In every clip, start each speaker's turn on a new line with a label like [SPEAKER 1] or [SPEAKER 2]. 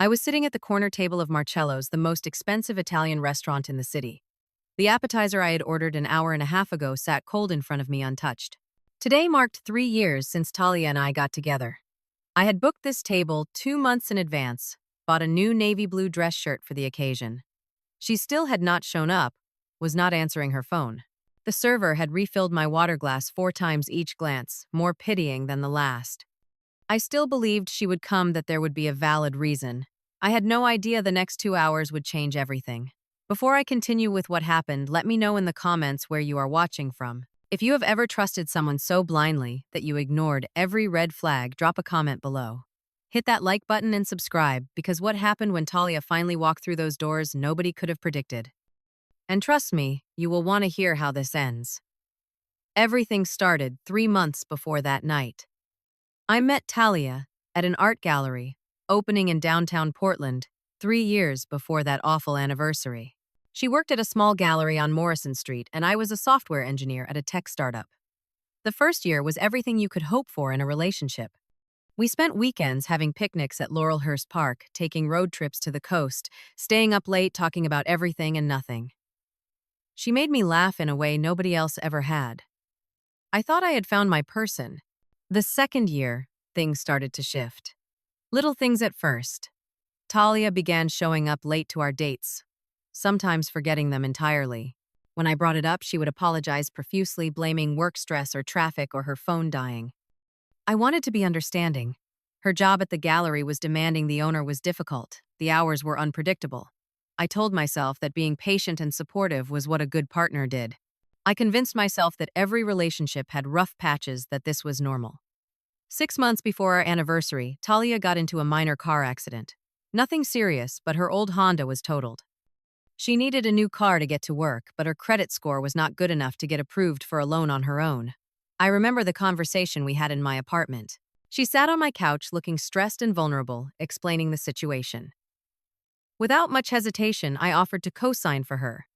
[SPEAKER 1] I was sitting at the corner table of Marcello's, the most expensive Italian restaurant in the city. The appetizer I had ordered an hour and a half ago sat cold in front of me untouched. Today marked 3 years since Talia and I got together. I had booked this table 2 months in advance, bought a new navy blue dress shirt for the occasion. She still had not shown up, was not answering her phone. The server had refilled my water glass 4 times each glance, more pitying than the last. I still believed she would come, that there would be a valid reason. I had no idea the next 2 hours would change everything. Before I continue with what happened, let me know in the comments where you are watching from. If you have ever trusted someone so blindly that you ignored every red flag, drop a comment below. Hit that like button and subscribe, because what happened when Talia finally walked through those doors nobody could have predicted. And trust me, you will want to hear how this ends. Everything started 3 months before that night. I met Talia at an art gallery opening in downtown Portland 3 years before that awful anniversary. She worked at a small gallery on Morrison Street, and I was a software engineer at a tech startup. The first year was everything you could hope for in a relationship. We spent weekends having picnics at Laurelhurst Park, taking road trips to the coast, staying up late talking about everything and nothing. She made me laugh in a way nobody else ever had. I thought I had found my person. The second year, things started to shift. Little things at first. Talia began showing up late to our dates, sometimes forgetting them entirely. When I brought it up, she would apologize profusely, blaming work stress or traffic or her phone dying. I wanted to be understanding. Her job at the gallery was demanding, the owner was difficult, the hours were unpredictable. I told myself that being patient and supportive was what a good partner did. I convinced myself that every relationship had rough patches, that this was normal. 6 months before our anniversary, Talia got into a minor car accident. Nothing serious, but her old Honda was totaled. She needed a new car to get to work, but her credit score was not good enough to get approved for a loan on her own. I remember the conversation we had in my apartment. She sat on my couch looking stressed and vulnerable, explaining the situation. Without much hesitation, I offered to co-sign for her.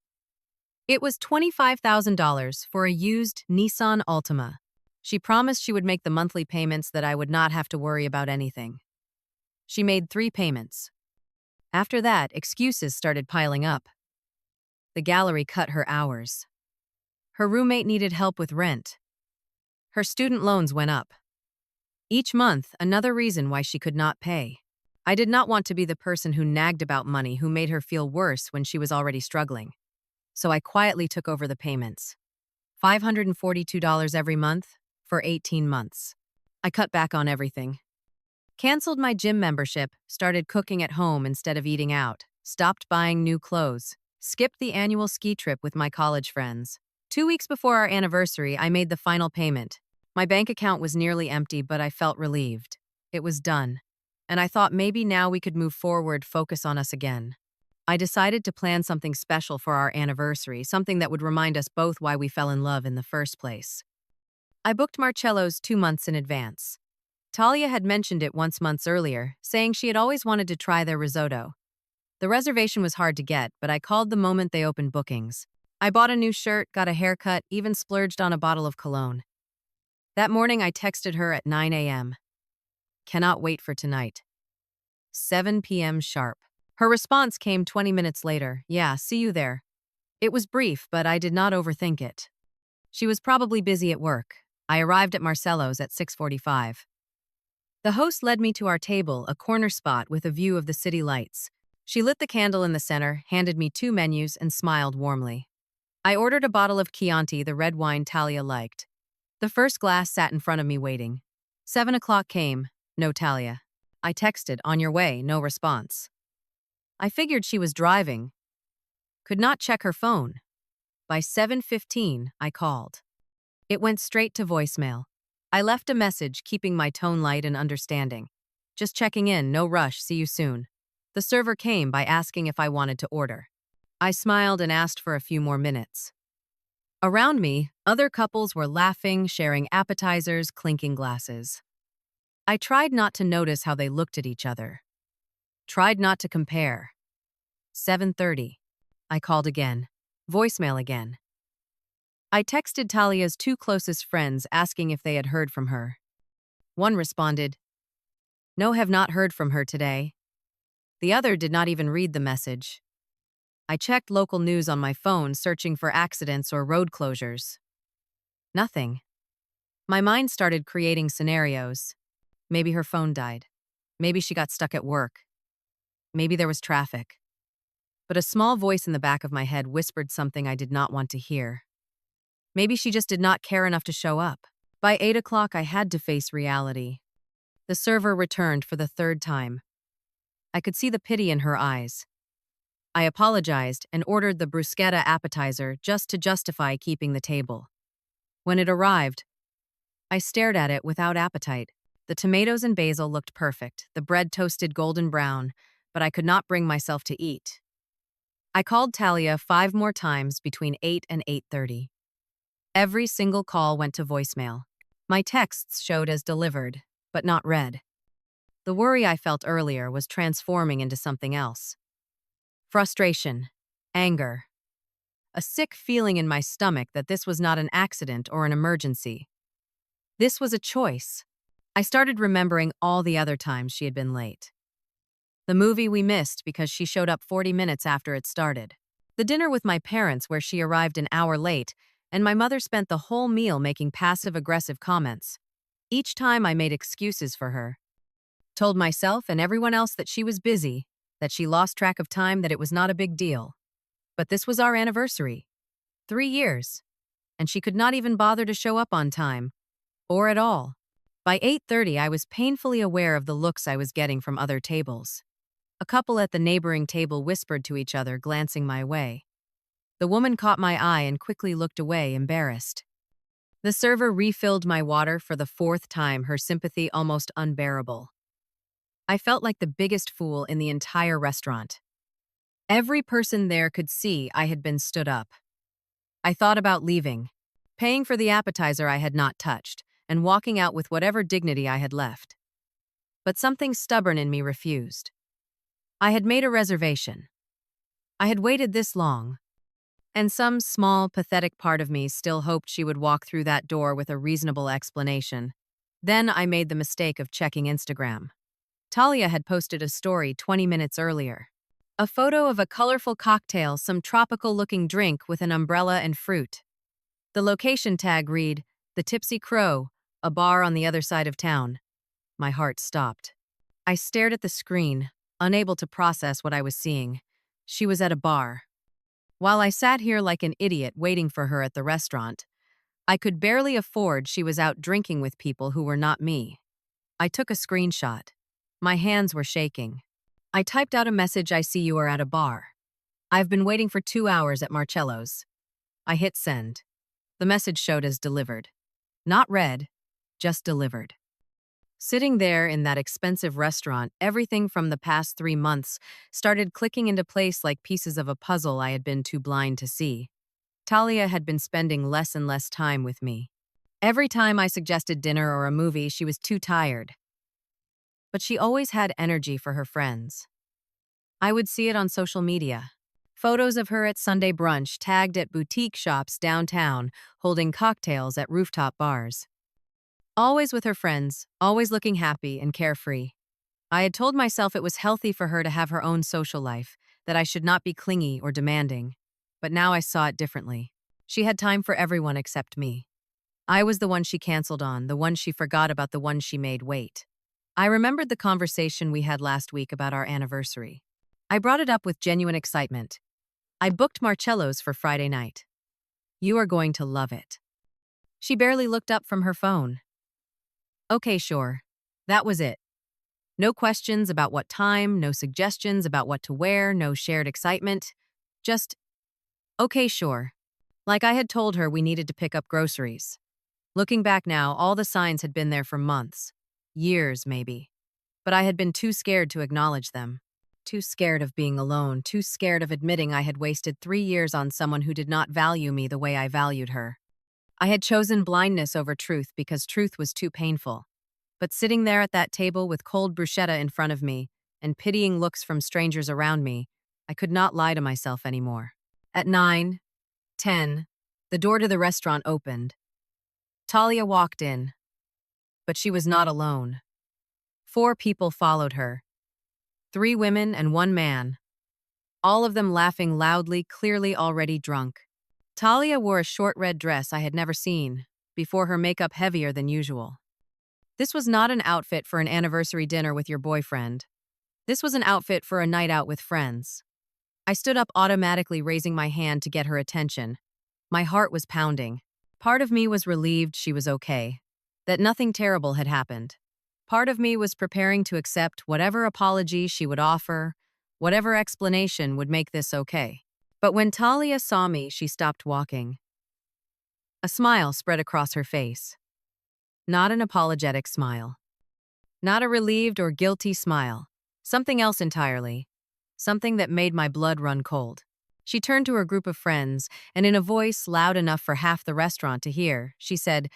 [SPEAKER 1] It was $25,000 for a used Nissan Altima. She promised she would make the monthly payments, that I would not have to worry about anything. She made 3 payments. After that, excuses started piling up. The gallery cut her hours. Her roommate needed help with rent. Her student loans went up. Each month, another reason why she could not pay. I did not want to be the person who nagged about money, who made her feel worse when she was already struggling. So I quietly took over the payments. $542 every month for 18 months. I cut back on everything. Canceled my gym membership, started cooking at home instead of eating out, stopped buying new clothes, skipped the annual ski trip with my college friends. 2 weeks before our anniversary, I made the final payment. My bank account was nearly empty, but I felt relieved. It was done. And I thought maybe now we could move forward, focus on us again. I decided to plan something special for our anniversary, something that would remind us both why we fell in love in the first place. I booked Marcello's 2 months in advance. Talia had mentioned it once months earlier, saying she had always wanted to try their risotto. The reservation was hard to get, but I called the moment they opened bookings. I bought a new shirt, got a haircut, even splurged on a bottle of cologne. That morning, I texted her at 9 a.m. Cannot wait for tonight. 7 p.m. sharp. Her response came 20 minutes later. Yeah, see you there. It was brief, but I did not overthink it. She was probably busy at work. I arrived at Marcello's at 6:45. The host led me to our table, a corner spot with a view of the city lights. She lit the candle in the center, handed me 2 menus, and smiled warmly. I ordered a bottle of Chianti, the red wine Talia liked. The first glass sat in front of me waiting. 7 o'clock came. No Talia. I texted, on your way, no response. I figured she was driving. Could not check her phone. By 7:15, I called. It went straight to voicemail. I left a message, keeping my tone light and understanding. Just checking in, no rush, see you soon. The server came by asking if I wanted to order. I smiled and asked for a few more minutes. Around me, other couples were laughing, sharing appetizers, clinking glasses. I tried not to notice how they looked at each other. Tried not to compare. 7:30. I called again. Voicemail again. I texted Talia's 2 closest friends asking if they had heard from her. One responded, "No, have not heard from her today." The other did not even read the message. I checked local news on my phone, searching for accidents or road closures. Nothing. My mind started creating scenarios. Maybe her phone died. Maybe she got stuck at work. Maybe there was traffic. But a small voice in the back of my head whispered something I did not want to hear. Maybe she just did not care enough to show up. By 8 o'clock, I had to face reality. The server returned for the third time. I could see the pity in her eyes. I apologized and ordered the bruschetta appetizer just to justify keeping the table. When it arrived, I stared at it without appetite. The tomatoes and basil looked perfect, the bread toasted golden brown, but I could not bring myself to eat. I called Talia 5 more times between 8 and 8:30. Every single call went to voicemail. My texts showed as delivered, but not read. The worry I felt earlier was transforming into something else. Frustration, anger, a sick feeling in my stomach that this was not an accident or an emergency. This was a choice. I started remembering all the other times she had been late. The movie we missed because she showed up 40 minutes after it started. The dinner with my parents where she arrived an hour late, and my mother spent the whole meal making passive-aggressive comments. Each time I made excuses for her. Told myself and everyone else that she was busy, that she lost track of time, that it was not a big deal. But this was our anniversary. 3 years. And she could not even bother to show up on time. Or at all. By 8:30, I was painfully aware of the looks I was getting from other tables. A couple at the neighboring table whispered to each other, glancing my way. The woman caught my eye and quickly looked away, embarrassed. The server refilled my water for the 4th time, her sympathy almost unbearable. I felt like the biggest fool in the entire restaurant. Every person there could see I had been stood up. I thought about leaving, paying for the appetizer I had not touched, and walking out with whatever dignity I had left. But something stubborn in me refused. I had made a reservation. I had waited this long. And some small, pathetic part of me still hoped she would walk through that door with a reasonable explanation. Then I made the mistake of checking Instagram. Talia had posted a story 20 minutes earlier. A photo of a colorful cocktail, some tropical-looking drink with an umbrella and fruit. The location tag read, "The Tipsy Crow, a bar on the other side of town." My heart stopped. I stared at the screen, unable to process what I was seeing. She was at a bar. While I sat here like an idiot waiting for her at the restaurant, I could barely afford she was out drinking with people who were not me. I took a screenshot. My hands were shaking. I typed out a message, "I see you are at a bar. I've been waiting for 2 hours at Marcello's." I hit send. The message showed as delivered. Not read, just delivered. Sitting there in that expensive restaurant, everything from the past 3 months started clicking into place like pieces of a puzzle I had been too blind to see. Talia had been spending less and less time with me. Every time I suggested dinner or a movie, she was too tired. But she always had energy for her friends. I would see it on social media. Photos of her at Sunday brunch, tagged at boutique shops downtown, holding cocktails at rooftop bars. Always with her friends, always looking happy and carefree. I had told myself it was healthy for her to have her own social life, that I should not be clingy or demanding. But now I saw it differently. She had time for everyone except me. I was the one she canceled on, the one she forgot about, the one she made wait. I remembered the conversation we had last week about our anniversary. I brought it up with genuine excitement. I booked Marcello's for Friday night. "You are going to love it." She barely looked up from her phone. Okay, sure. That was it. No questions about what time, no suggestions about what to wear, no shared excitement. Just, okay, sure. Like I had told her we needed to pick up groceries. Looking back now, all the signs had been there for months. Years, maybe. But I had been too scared to acknowledge them. Too scared of being alone, too scared of admitting I had wasted 3 years on someone who did not value me the way I valued her. I had chosen blindness over truth because truth was too painful. But sitting there at that table with cold bruschetta in front of me and pitying looks from strangers around me, I could not lie to myself anymore. At 9:10, the door to the restaurant opened. Talia walked in. But she was not alone. 4 people followed her. 3 women and 1 man, all of them laughing loudly, clearly already drunk. Talia wore a short red dress I had never seen, before her makeup heavier than usual. This was not an outfit for an anniversary dinner with your boyfriend. This was an outfit for a night out with friends. I stood up, automatically raising my hand to get her attention. My heart was pounding. Part of me was relieved she was okay, that nothing terrible had happened. Part of me was preparing to accept whatever apology she would offer, whatever explanation would make this okay. But when Talia saw me, she stopped walking. A smile spread across her face. Not an apologetic smile. Not a relieved or guilty smile. Something else entirely. Something that made my blood run cold. She turned to her group of friends, and in a voice loud enough for half the restaurant to hear, she said,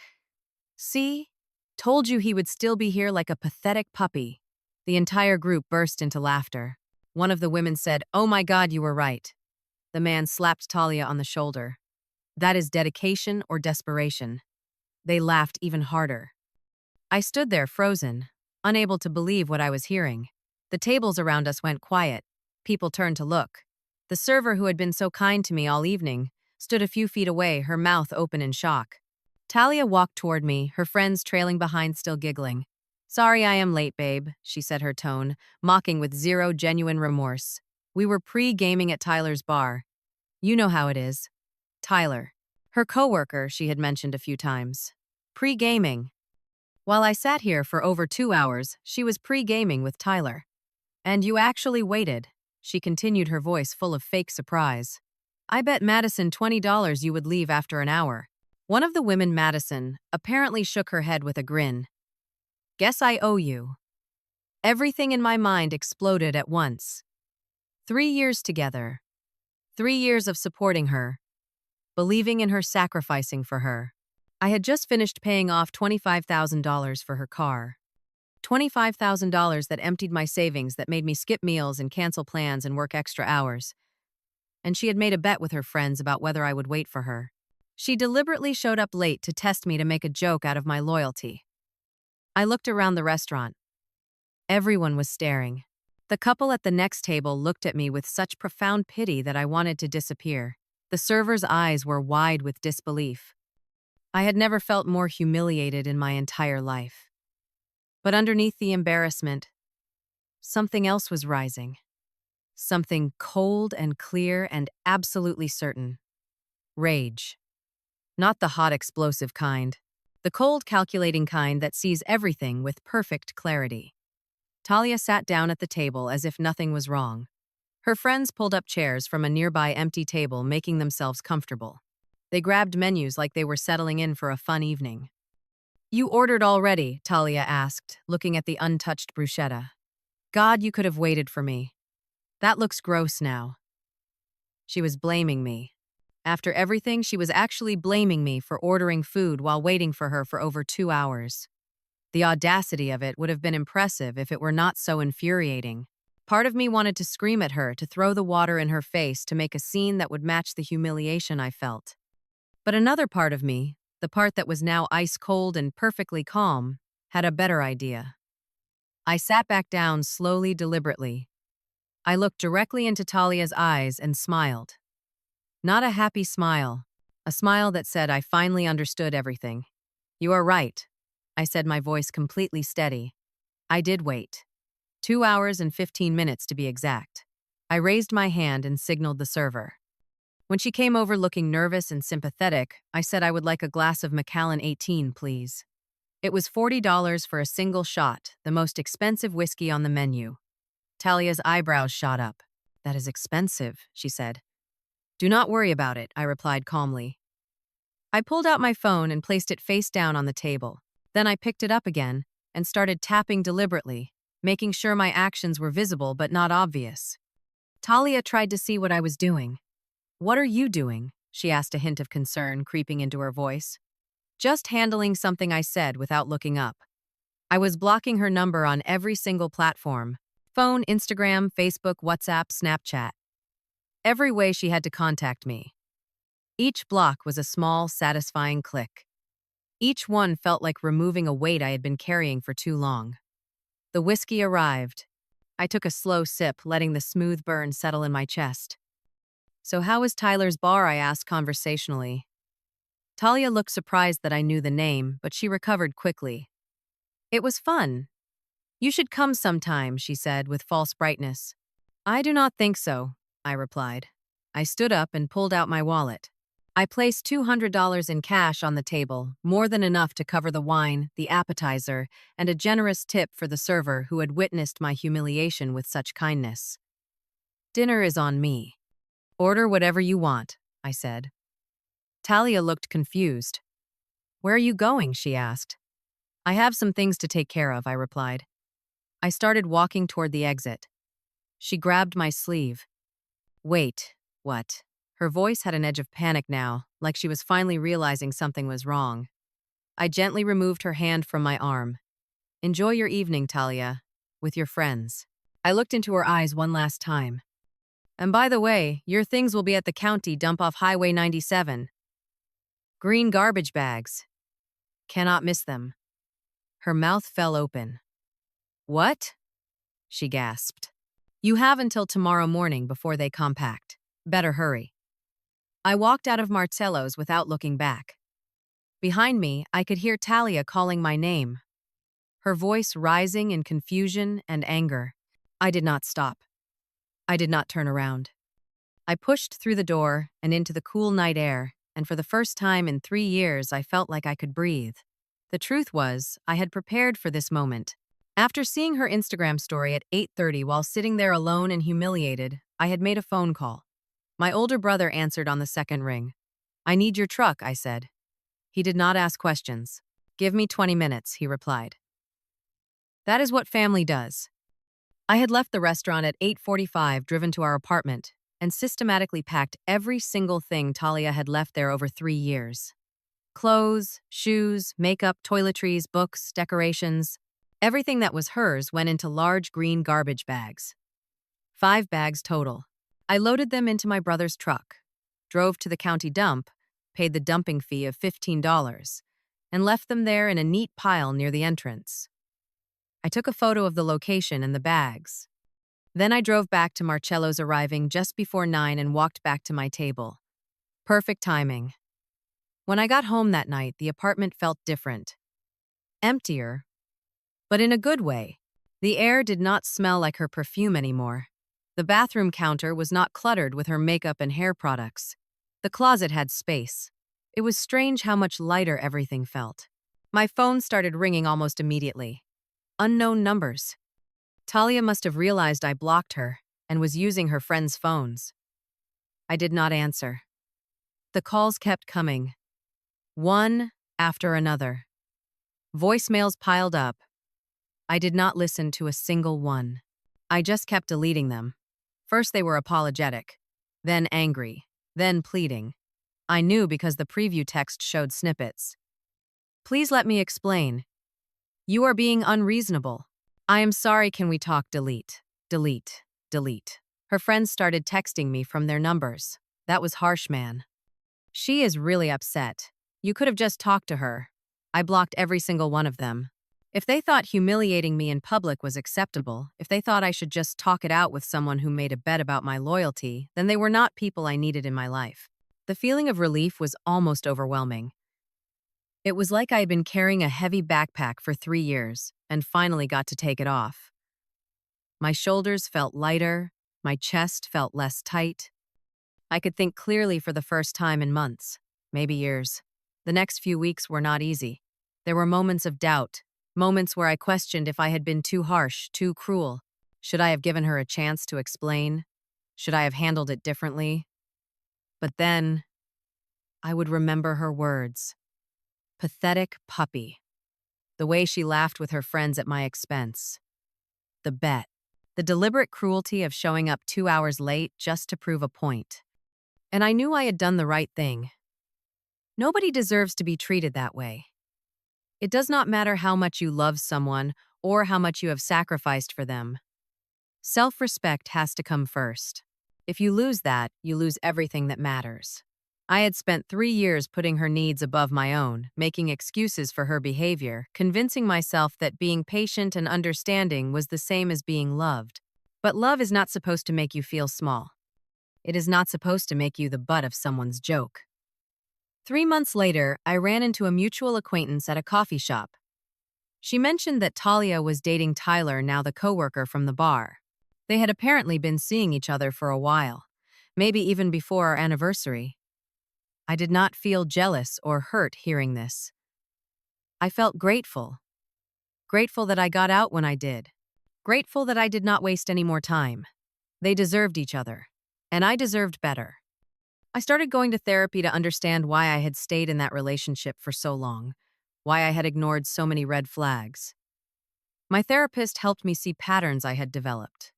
[SPEAKER 1] "See? Told you he would still be here like a pathetic puppy." The entire group burst into laughter. One of the women said, "Oh my God, you were right." The man slapped Talia on the shoulder. "That is dedication or desperation." They laughed even harder. I stood there frozen, unable to believe what I was hearing. The tables around us went quiet. People turned to look. The server who had been so kind to me all evening stood a few feet away, her mouth open in shock. Talia walked toward me, her friends trailing behind, still giggling. "Sorry I am late, babe," she said, her tone mocking with zero genuine remorse. "We were pre-gaming at Tyler's bar. You know how it is." Tyler. Her coworker she had mentioned a few times. Pre-gaming. While I sat here for over 2 hours, she was pre-gaming with Tyler. "And you actually waited," she continued, her voice full of fake surprise. "I bet Madison $20 you would leave after an hour." One of the women, Madison, apparently shook her head with a grin. "Guess I owe you." Everything in my mind exploded at once. 3 years together. 3 years of supporting her, believing in her, sacrificing for her. I had just finished paying off $25,000 for her car. $25,000 that emptied my savings, that made me skip meals and cancel plans and work extra hours. And she had made a bet with her friends about whether I would wait for her. She deliberately showed up late to test me, to make a joke out of my loyalty. I looked around the restaurant. Everyone was staring. The couple at the next table looked at me with such profound pity that I wanted to disappear. The server's eyes were wide with disbelief. I had never felt more humiliated in my entire life. But underneath the embarrassment, something else was rising. Something cold and clear and absolutely certain. Rage. Not the hot, explosive kind. The cold, calculating kind that sees everything with perfect clarity. Talia sat down at the table as if nothing was wrong. Her friends pulled up chairs from a nearby empty table, making themselves comfortable. They grabbed menus like they were settling in for a fun evening. "You ordered already?" Talia asked, looking at the untouched bruschetta. "God, you could have waited for me. That looks gross now." She was blaming me. After everything, she was actually blaming me for ordering food while waiting for her for over 2 hours. The audacity of it would have been impressive if it were not so infuriating. Part of me wanted to scream at her, to throw the water in her face, to make a scene that would match the humiliation I felt. But another part of me, the part that was now ice cold and perfectly calm, had a better idea. I sat back down slowly, deliberately. I looked directly into Talia's eyes and smiled. Not a happy smile, a smile that said I finally understood everything. "You are right," I said, my voice completely steady. "I did wait. 2 hours and 15 minutes to be exact." I raised my hand and signaled the server. When she came over looking nervous and sympathetic, I said I would like a glass of Macallan 18, please. It was $40 for a single shot, the most expensive whiskey on the menu. Talia's eyebrows shot up. "That is expensive," she said. "Do not worry about it," I replied calmly. I pulled out my phone and placed it face down on the table. Then I picked it up again and started tapping deliberately, making sure my actions were visible but not obvious. Talia tried to see what I was doing. "What are you doing?" she asked, a hint of concern creeping into her voice. "Just handling something," I said without looking up. I was blocking her number on every single platform: phone, Instagram, Facebook, WhatsApp, Snapchat. Every way she had to contact me. Each block was a small, satisfying click. Each one felt like removing a weight I had been carrying for too long. The whiskey arrived. I took a slow sip, letting the smooth burn settle in my chest. So how was Tyler's bar? I asked conversationally. Talia looked surprised that I knew the name, but she recovered quickly. It was fun. You should come sometime, she said with false brightness. I do not think so, I replied. I stood up and pulled out my wallet. I placed $200 in cash on the table, more than enough to cover the wine, the appetizer, and a generous tip for the server who had witnessed my humiliation with such kindness. Dinner is on me. Order whatever you want, I said. Talia looked confused. Where are you going? She asked. I have some things to take care of, I replied. I started walking toward the exit. She grabbed my sleeve. Wait, what? Her voice had an edge of panic now, like she was finally realizing something was wrong. I gently removed her hand from my arm. Enjoy your evening, Talia, with your friends. I looked into her eyes one last time. And by the way, your things will be at the county dump off Highway 97. Green garbage bags. Cannot miss them. Her mouth fell open. What? She gasped. You have until tomorrow morning before they compact. Better hurry. I walked out of Marcello's without looking back. Behind me, I could hear Talia calling my name, her voice rising in confusion and anger. I did not stop. I did not turn around. I pushed through the door and into the cool night air, and for the first time in 3 years, I felt like I could breathe. The truth was, I had prepared for this moment. After seeing her Instagram story at 8:30 while sitting there alone and humiliated, I had made a phone call. My older brother answered on the second ring. I need your truck, I said. He did not ask questions. Give me 20 minutes, he replied. That is what family does. I had left the restaurant at 8:45, driven to our apartment, and systematically packed every single thing Talia had left there over 3 years. Clothes, shoes, makeup, toiletries, books, decorations. Everything that was hers went into large green garbage bags. 5 bags total. I loaded them into my brother's truck, drove to the county dump, paid the dumping fee of $15, and left them there in a neat pile near the entrance. I took a photo of the location and the bags. Then I drove back to Marcello's, arriving just before 9, and walked back to my table. Perfect timing. When I got home that night, the apartment felt different. Emptier, but in a good way. The air did not smell like her perfume anymore. The bathroom counter was not cluttered with her makeup and hair products. The closet had space. It was strange how much lighter everything felt. My phone started ringing almost immediately. Unknown numbers. Talia must have realized I blocked her and was using her friends' phones. I did not answer. The calls kept coming, one after another. Voicemails piled up. I did not listen to a single one. I just kept deleting them. First they were apologetic, then angry, then pleading. I knew because the preview text showed snippets. Please let me explain. You are being unreasonable. I am sorry, can we talk? Delete, delete, delete. Her friends started texting me from their numbers. That was harsh, man. She is really upset. You could have just talked to her. I blocked every single one of them. If they thought humiliating me in public was acceptable, if they thought I should just talk it out with someone who made a bet about my loyalty, then they were not people I needed in my life. The feeling of relief was almost overwhelming. It was like I had been carrying a heavy backpack for 3 years and finally got to take it off. My shoulders felt lighter, my chest felt less tight. I could think clearly for the first time in months, maybe years. The next few weeks were not easy. There were moments of doubt, moments where I questioned if I had been too harsh, too cruel. Should I have given her a chance to explain? Should I have handled it differently? But then, I would remember her words. Pathetic puppy. The way she laughed with her friends at my expense. The bet. The deliberate cruelty of showing up 2 hours late just to prove a point. And I knew I had done the right thing. Nobody deserves to be treated that way. It does not matter how much you love someone or how much you have sacrificed for them. Self-respect has to come first. If you lose that, you lose everything that matters. I had spent 3 years putting her needs above my own, making excuses for her behavior, convincing myself that being patient and understanding was the same as being loved. But love is not supposed to make you feel small. It is not supposed to make you the butt of someone's joke. 3 months later, I ran into a mutual acquaintance at a coffee shop. She mentioned that Talia was dating Tyler, now the coworker from the bar. They had apparently been seeing each other for a while, maybe even before our anniversary. I did not feel jealous or hurt hearing this. I felt grateful. Grateful that I got out when I did. Grateful that I did not waste any more time. They deserved each other, and I deserved better. I started going to therapy to understand why I had stayed in that relationship for so long, why I had ignored so many red flags. My therapist helped me see patterns I had developed.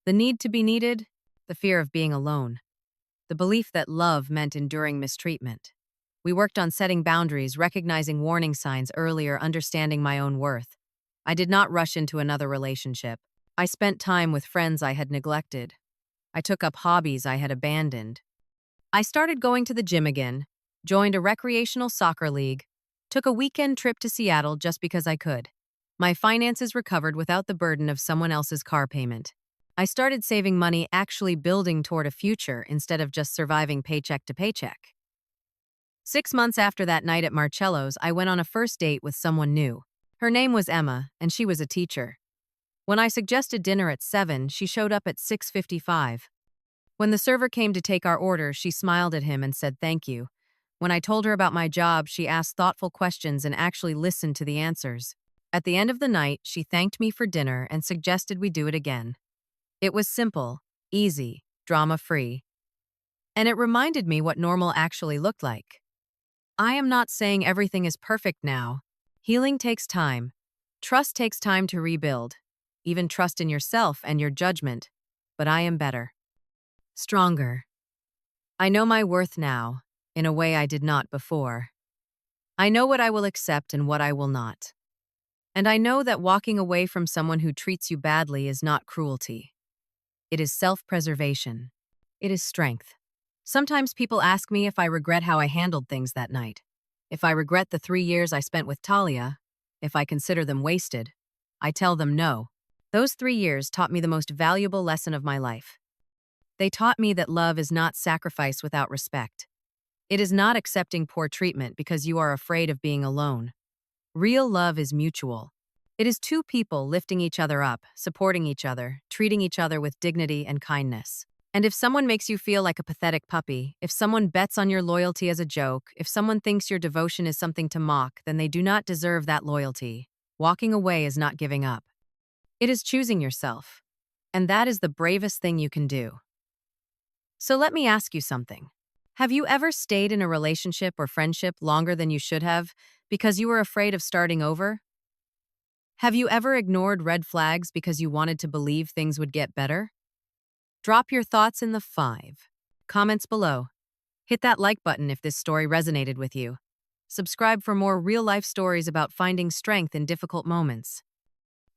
[SPEAKER 1] The need to be needed, the fear of being alone, the belief that love meant enduring mistreatment. We worked on setting boundaries, recognizing warning signs earlier, understanding my own worth. I did not rush into another relationship. I spent time with friends I had neglected. I took up hobbies I had abandoned. I started going to the gym again, joined a recreational soccer league, took a weekend trip to Seattle just because I could. My finances recovered without the burden of someone else's car payment. I started saving money, actually building toward a future instead of just surviving paycheck to paycheck. 6 months after that night at Marcello's, I went on a first date with someone new. Her name was Emma, and she was a teacher. When I suggested dinner at 7, she showed up at 6:55. When the server came to take our order, she smiled at him and said thank you. When I told her about my job, she asked thoughtful questions and actually listened to the answers. At the end of the night, she thanked me for dinner and suggested we do it again. It was simple, easy, drama-free. And it reminded me what normal actually looked like. I am not saying everything is perfect now. Healing takes time. Trust takes time to rebuild. Even trust in yourself and your judgment. But I am better. Stronger. I know my worth now, in a way I did not before. I know what I will accept and what I will not. And I know that walking away from someone who treats you badly is not cruelty. It is self-preservation. It is strength. Sometimes people ask me if I regret how I handled things that night. If I regret the 3 years I spent with Talia, if I consider them wasted, I tell them no. Those 3 years taught me the most valuable lesson of my life. They taught me that love is not sacrifice without respect. It is not accepting poor treatment because you are afraid of being alone. Real love is mutual. It is two people lifting each other up, supporting each other, treating each other with dignity and kindness. And if someone makes you feel like a pathetic puppy, if someone bets on your loyalty as a joke, if someone thinks your devotion is something to mock, then they do not deserve that loyalty. Walking away is not giving up. It is choosing yourself. And that is the bravest thing you can do. So let me ask you something. Have you ever stayed in a relationship or friendship longer than you should have because you were afraid of starting over? Have you ever ignored red flags because you wanted to believe things would get better? Drop your thoughts in the 5 comments below. Hit that like button if this story resonated with you. Subscribe for more real-life stories about finding strength in difficult moments.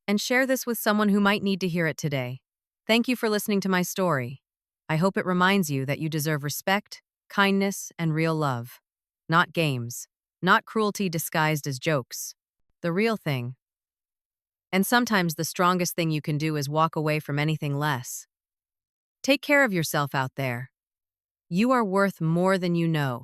[SPEAKER 1] And share this with someone who might need to hear it today. Thank you for listening to my story. I hope it reminds you that you deserve respect, kindness, and real love. Not games. Not cruelty disguised as jokes. The real thing. And sometimes the strongest thing you can do is walk away from anything less. Take care of yourself out there. You are worth more than you know.